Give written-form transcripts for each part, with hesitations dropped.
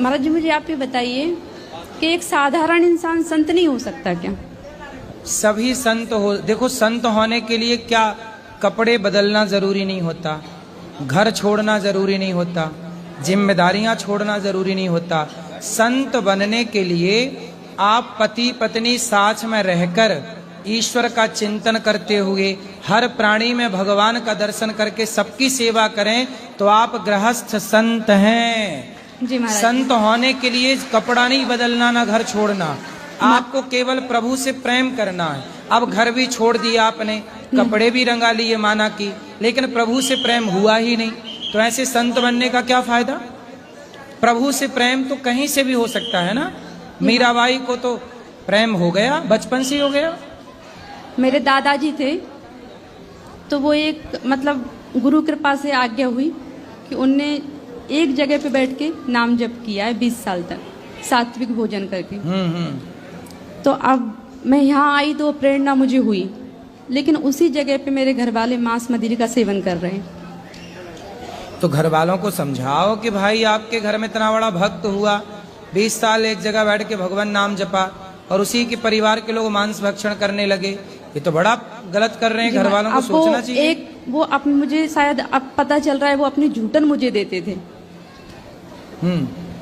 महाराज जी मुझे आप ये बताइए कि एक साधारण इंसान संत नहीं हो सकता क्या? सभी संत हो, देखो संत होने के लिए क्या कपड़े बदलना जरूरी नहीं होता, घर छोड़ना जरूरी नहीं होता, जिम्मेदारियां छोड़ना जरूरी नहीं होता। संत बनने के लिए आप पति पत्नी साथ में रहकर ईश्वर का चिंतन करते हुए हर प्राणी में भगवान का दर्शन करके सबकी सेवा करें तो आप गृहस्थ संत हैं। जी महाराज। संत होने के लिए कपड़ा नहीं बदलना, ना घर छोड़ना, आपको केवल प्रभु से प्रेम करना है। अब घर भी छोड़ दिया आपने, कपड़े भी रंगा लिए माना की, लेकिन प्रभु से प्रेम हुआ ही नहीं, तो ऐसे संत बनने का क्या फायदा? प्रभु से प्रेम तो कहीं से भी हो सकता है ना। मीराबाई को तो प्रेम हो गया, बचपन से हो गया। मेरे दादाजी थे तो वो एक मतलब गुरु कृपा से आज्ञा हुई कि उनने एक जगह पे बैठ के नाम जप किया है 20 साल तक, सात्विक भोजन करके। तो अब मैं यहाँ आई तो प्रेरणा मुझे हुई, लेकिन उसी जगह पे मेरे घर वाले मांस मदिरा का सेवन कर रहे हैं। तो घर वालों को समझाओ कि भाई आपके घर में इतना बड़ा भक्त हुआ, 20 साल एक जगह बैठ के भगवान नाम जपा और उसी के परिवार के लोग मांस भक्षण करने लगे, ये तो बड़ा गलत कर रहे हैं। घर वालों को सोचना चाहिए। वो अपने मुझे शायद अब पता चल रहा है, वो अपनी झूठन मुझे देते थे।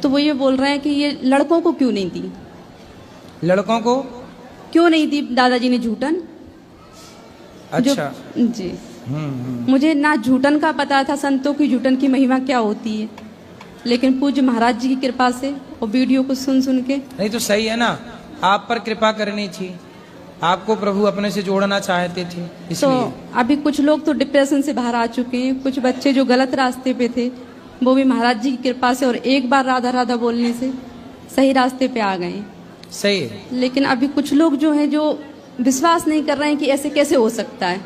तो वो ये बोल रहे हैं कि ये लड़कों को क्यों नहीं दी, लड़कों को क्यों नहीं दी दादाजी ने झूठन। अच्छा जी। मुझे ना झूठन का पता था, संतों की झूठन की महिमा क्या होती है, लेकिन पूज्य महाराज जी की कृपा से और वीडियो को सुन सुन के। नहीं तो सही है ना, आप पर कृपा करनी थी, आपको प्रभु अपने से जोड़ना चाहते थे इसलिए। तो अभी कुछ लोग तो डिप्रेशन से बाहर आ चुके हैं, कुछ बच्चे जो गलत रास्ते पे थे वो भी महाराज जी की कृपा से और एक बार राधा राधा बोलने से सही रास्ते पे आ गए। सही है। लेकिन अभी कुछ लोग जो हैं जो विश्वास नहीं कर रहे हैं कि ऐसे कैसे हो सकता है।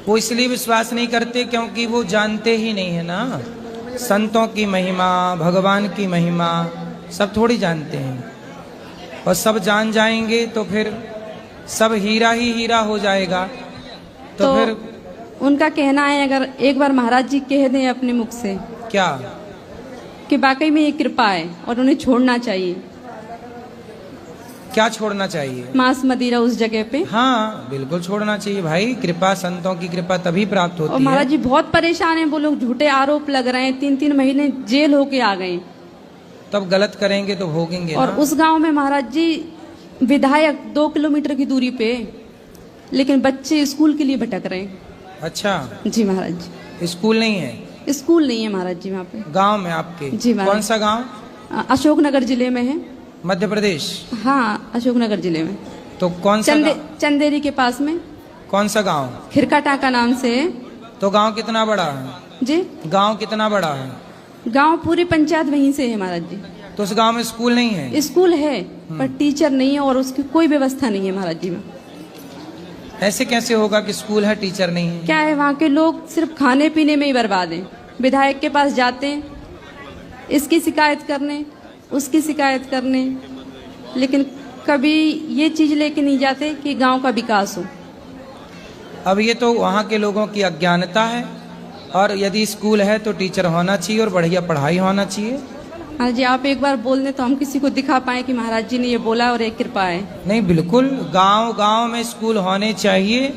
वो इसलिए विश्वास नहीं करते क्योंकि वो जानते ही नहीं है ना संतों की महिमा, भगवान की महिमा, सब थोड़ी जानते हैं। और सब जान जाएंगे तो फिर सब हीरा ही हीरा हो जाएगा। तो फिर उनका कहना है अगर एक बार महाराज जी कह दें अपने मुख से क्या कि वाकई में ये कृपा है और उन्हें छोड़ना चाहिए। क्या छोड़ना चाहिए? मांस मदिरा उस जगह पे। हाँ बिल्कुल छोड़ना चाहिए भाई, कृपा संतों की कृपा तभी प्राप्त होती है। और महाराज जी बहुत परेशान हैं, वो लोग झूठे आरोप लग रहे हैं, 3-3 महीने जेल होके आ गए। तब गलत करेंगे तो भोगेंगे और ना। उस गांव में महाराज जी विधायक 2 किलोमीटर की दूरी पे, लेकिन बच्चे स्कूल के लिए भटक रहे हैं। अच्छा जी महाराज जी। स्कूल नहीं है? स्कूल नहीं है महाराज जी वहाँ पे। गांव में आपके? जी महाराज। कौन सा गांव? अशोकनगर जिले में है। मध्य प्रदेश? हाँ अशोकनगर जिले में। तो कौन सा चंदेरी के पास में। कौन सा गांव? खिरका टाका नाम से है। तो गांव कितना बड़ा है? जी गांव कितना बड़ा है? गांव पूरी पंचायत वहीं से है महाराज जी। तो उस गांव में स्कूल नहीं है? स्कूल है पर टीचर नहीं है और उसकी कोई व्यवस्था नहीं है महाराज जी में। ऐसे कैसे होगा कि स्कूल है टीचर नहीं है? क्या है, वहाँ के लोग सिर्फ खाने पीने में ही बर्बाद हैं। विधायक के पास जाते हैं इसकी शिकायत करने, उसकी शिकायत करने, लेकिन कभी ये चीज लेके नहीं जाते कि गांव का विकास हो। अब ये तो वहाँ के लोगों की अज्ञानता है, और यदि स्कूल है तो टीचर होना चाहिए और बढ़िया पढ़ाई होना चाहिए। हाँ जी, आप एक बार बोल दें तो हम किसी को दिखा पाए कि महाराज जी ने ये बोला और एक कृपा है। नहीं बिल्कुल, गांव गांव में स्कूल होने चाहिए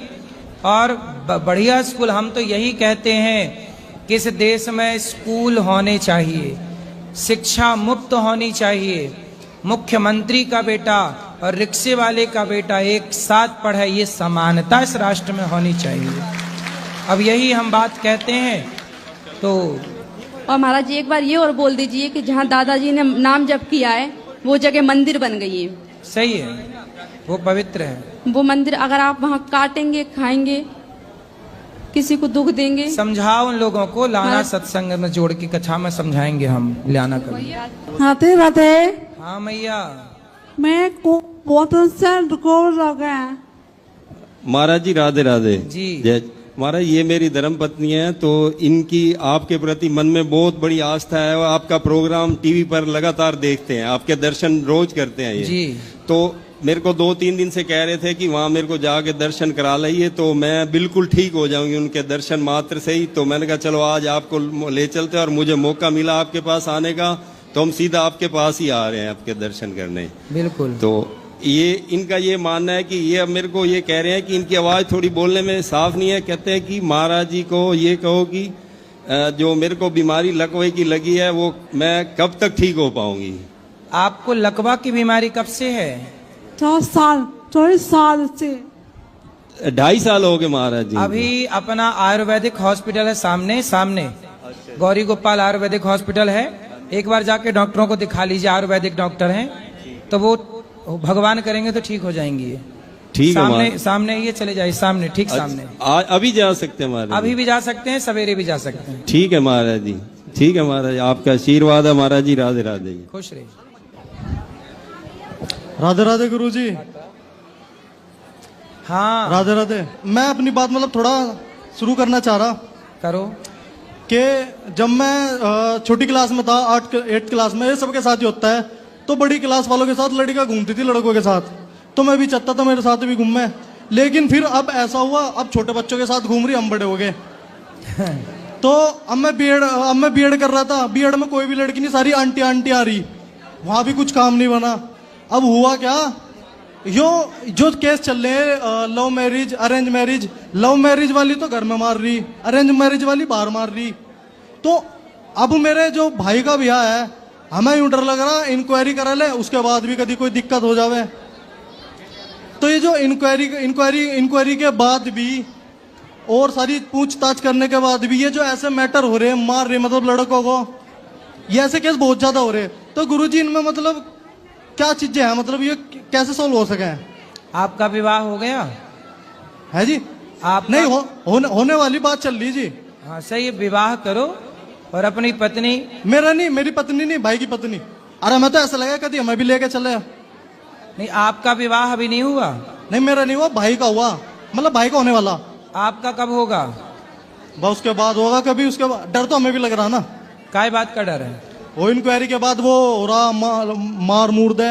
और बढ़िया स्कूल। हम तो यही कहते हैं कि इस देश में स्कूल होने चाहिए, शिक्षा मुफ्त होनी चाहिए, मुख्यमंत्री का बेटा और रिक्शे वाले का बेटा एक साथ पढ़े, ये समानता इस राष्ट्र में होनी चाहिए। अब यही हम बात कहते हैं। तो और महाराज जी एक बार ये और बोल दीजिए कि जहाँ दादाजी ने नाम जप किया है वो जगह मंदिर बन गई है। सही है, वो पवित्र है। वो मंदिर अगर आप वहाँ काटेंगे, खाएंगे, किसी को दुख देंगे। समझाओ उन लोगों को, लाना सत्संग में जोड़ के कथा में समझाएंगे हम, लाना कभी। राधे राधे। हाँ मैया, मैं बहुत रिकवर हो गया। महाराज जी राधे राधे जी। महाराज ये मेरी धर्म पत्नी है, तो इनकी आपके प्रति मन में बहुत बड़ी आस्था है और आपका प्रोग्राम टीवी पर लगातार देखते हैं, आपके दर्शन रोज करते हैं ये जी। तो मेरे को 2-3 दिन से कह रहे थे कि वहाँ मेरे को जाके दर्शन करा लाइए, तो मैं बिल्कुल ठीक हो जाऊंगी उनके दर्शन मात्र से ही। तो मैंने कहा चलो आज आपको ले चलते, और मुझे मौका मिला आपके पास आने का, तो हम सीधा आपके पास ही आ रहे हैं आपके दर्शन करने। बिल्कुल। तो ये इनका ये मानना है कि ये अब मेरे को ये कह रहे हैं कि इनकी आवाज थोड़ी बोलने में साफ नहीं है। कहते हैं कि महाराज जी को ये कहो कि जो मेरे को बीमारी लकवे की लगी है वो मैं कब तक ठीक हो पाऊंगी। आपको लकवा की बीमारी कब से है? 24 साल से। 2.5 साल हो गए महाराज जी। अभी अपना आयुर्वेदिक हॉस्पिटल है सामने गौरी गोपाल आयुर्वेदिक हॉस्पिटल है। एक बार जाके डॉक्टरों को दिखा लीजिए, आयुर्वेदिक डॉक्टर हैं, तो वो भगवान करेंगे तो ठीक हो जाएंगी। ये ठीक है सामने ये चले जाइए, सामने, ठीक सामने। अभी जा सकते हैं महाराज? अभी भी जा सकते हैं, सवेरे भी जा सकते हैं। ठीक है महाराज जी, ठीक है महाराज, आपका आशीर्वाद है महाराज जी। राधे राधे। खुश रहिए। राधे राधे गुरु जी। हाँ, राधे राधे। मैं अपनी बात मतलब थोड़ा शुरू करना चाह रहा करो। कि जब मैं छोटी क्लास में था, 8th क्लास में, ये सबके साथ ही होता है, तो बड़ी क्लास वालों के साथ लड़कियां घूमती थी लड़कों के साथ, तो मैं भी चाहता था मेरे साथ भी घूमे। लेकिन फिर अब ऐसा हुआ, अब छोटे बच्चों के साथ घूम रही, हम बड़े हो गए। तो अब मैं बीएड कर रहा था। बीएड में कोई भी लड़की नहीं, सारी आंटी आ रही, वहां भी कुछ काम नहीं बना। अब हुआ क्या, जो केस चल रहे हैं, love marriage, arrange marriage, love marriage वाली तो घर में मार रही, अरेंज मैरिज वाली बाहर मार रही। तो अब मेरे जो भाई का ब्याह है, हमें यूं डर लग रहा इंक्वायरी करा ले, उसके बाद भी कभी कोई दिक्कत हो जावे। तो ये जो इंक्वायरी के बाद भी और सारी पूछताछ करने के बाद भी ये जो ऐसे मैटर हो रहे हैं, मार रहे मतलब लड़कों को, ये ऐसे केस बहुत ज्यादा हो रहे हैं। तो गुरुजी इनमें मतलब क्या चीजें हैं, मतलब ये कैसे सॉल्व हो सके? आपका विवाह हो गया है जी? आप नहीं होने वाली बात चल रही जी। हाँ सही है, विवाह करो और अपनी पत्नी। मेरा नहीं, मेरी पत्नी नहीं, भाई की पत्नी। अरे मैं तो ऐसा लगा कभी हमें भी लेके चले। नहीं, आपका विवाह अभी नहीं हुआ? नहीं मेरा नहीं हुआ, भाई का हुआ, मतलब भाई का होने वाला। आपका कब होगा? बस उसके बाद होगा कभी, उसके बाद। डर तो हमें भी लग रहा ना। काय बात का डर है? वो इंक्वायरी के बाद वो हो रहा मार मूर दे,